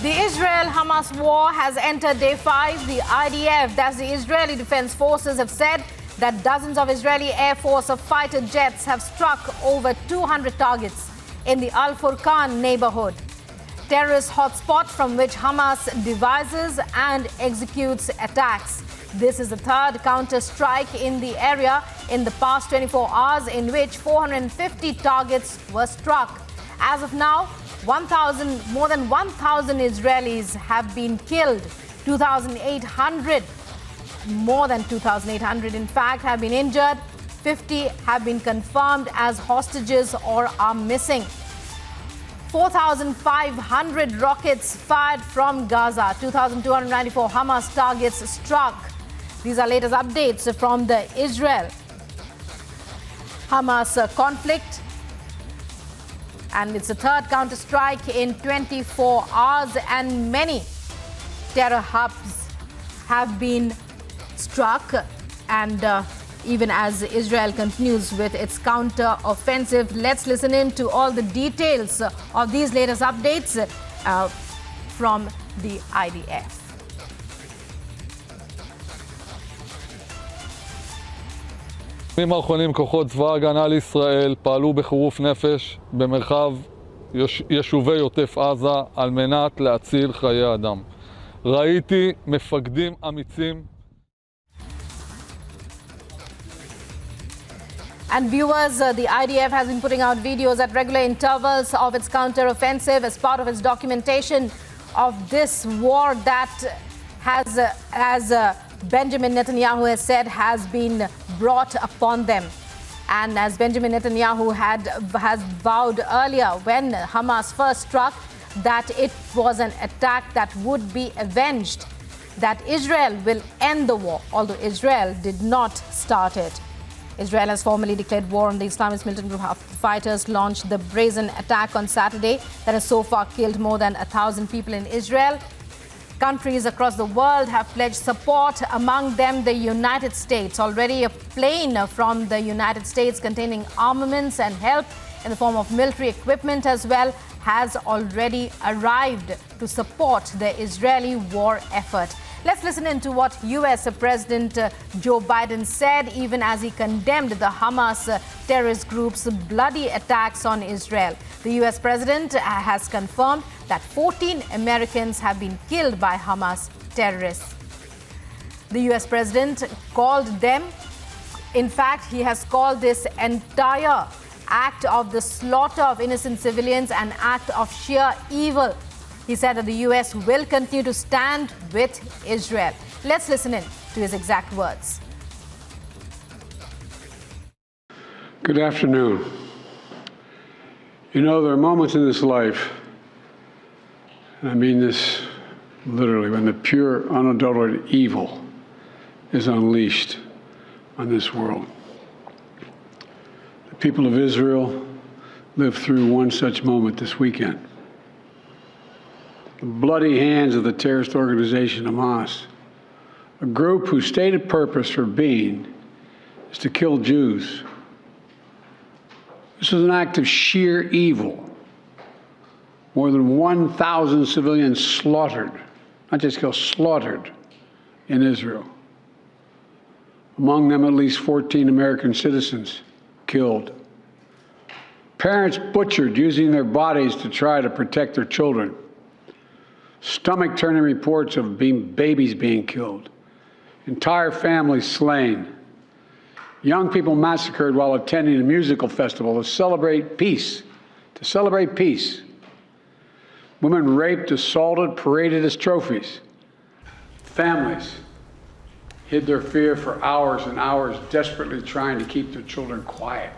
The Israel-Hamas war has entered day 5. The IDF, that's the Israeli Defense Forces, have said that dozens of Israeli Air Force fighter jets have struck over 200 targets in the Al-Furqan neighborhood, terrorist hotspot from which Hamas devises and executes attacks. This is the third counterstrike in the area in the past 24 hours, in which 450 targets were struck. As of now, more than 1,000 Israelis have been killed. More than 2,800, in fact, have been injured. 50 have been confirmed as hostages or are missing. 4,500 rockets fired from Gaza. 2,294 Hamas targets struck. These are latest updates from the Israel-Hamas conflict. And it's the third counterstrike in 24 hours, and many terror hubs have been struck. And even as Israel continues with its counter-offensive, let's listen in to all the details of these latest updates from the IDF. בימים האחרונים כוחות צבא ההגנה לישראל פעלו בחירוף נפש במרחב יישובי עוטף עזה על מנת להציל חיי אדם. ראיתי מפקדים אמיצים. And viewers, the IDF has been putting out videos at regular intervals of its counter-offensive as part of its documentation of this war that has, as Benjamin Netanyahu has said, has been brought upon them. And as Benjamin Netanyahu has vowed earlier when Hamas first struck, that it was an attack that would be avenged, that Israel will end the war, although Israel did not start it. Israel has formally declared war on the Islamist militant group. Fighters launched the brazen attack on Saturday that has so far killed more than 1,000 people in Israel. Countries across the world have pledged support, among them the United States. Already a plane from the United States containing armaments and help in the form of military equipment as well has already arrived to support the Israeli war effort. Let's listen in to what U.S. President Joe Biden said, even as he condemned the Hamas terrorist group's bloody attacks on Israel. The U.S. president has confirmed that 14 Americans have been killed by Hamas terrorists. The U.S. president called them, in fact, he has called this entire act of the slaughter of innocent civilians an act of sheer evil. He said that the U.S. will continue to stand with Israel. Let's listen in to his exact words. Good afternoon. You know, there are moments in this life, and I mean this literally, when the pure, unadulterated evil is unleashed on this world. The people of Israel lived through one such moment this weekend. The bloody hands of the terrorist organization Hamas, a group whose stated purpose for being is to kill Jews. This was an act of sheer evil. More than 1,000 civilians slaughtered, not just killed, slaughtered in Israel. Among them, at least 14 American citizens killed. Parents butchered using their bodies to try to protect their children. Stomach-turning reports of babies being killed. Entire families slain. Young people massacred while attending a musical festival to celebrate peace. Women raped, assaulted, paraded as trophies. Families hid their fear for hours and hours, desperately trying to keep their children quiet.